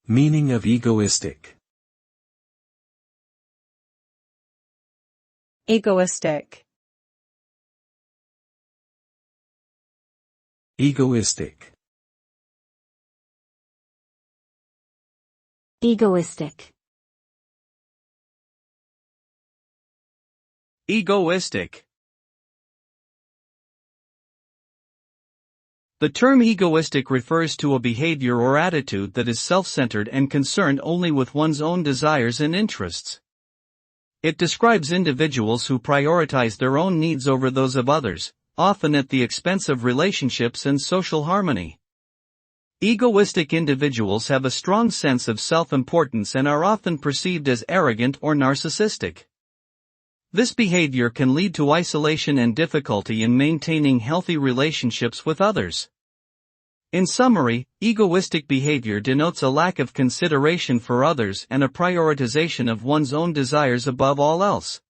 Meaning of egoistic. Egoistic. Egoistic. Egoistic. Egoistic. The term egoistic refers to a behavior or attitude that is self-centered and concerned only with one's own desires and interests. It describes individuals who prioritize their own needs over those of others, often at the expense of relationships and social harmony. Egoistic individuals have a strong sense of self-importance and are often perceived as arrogant or narcissistic. This behavior can lead to isolation and difficulty in maintaining healthy relationships with others. In summary, egoistic behavior denotes a lack of consideration for others and a prioritization of one's own desires above all else.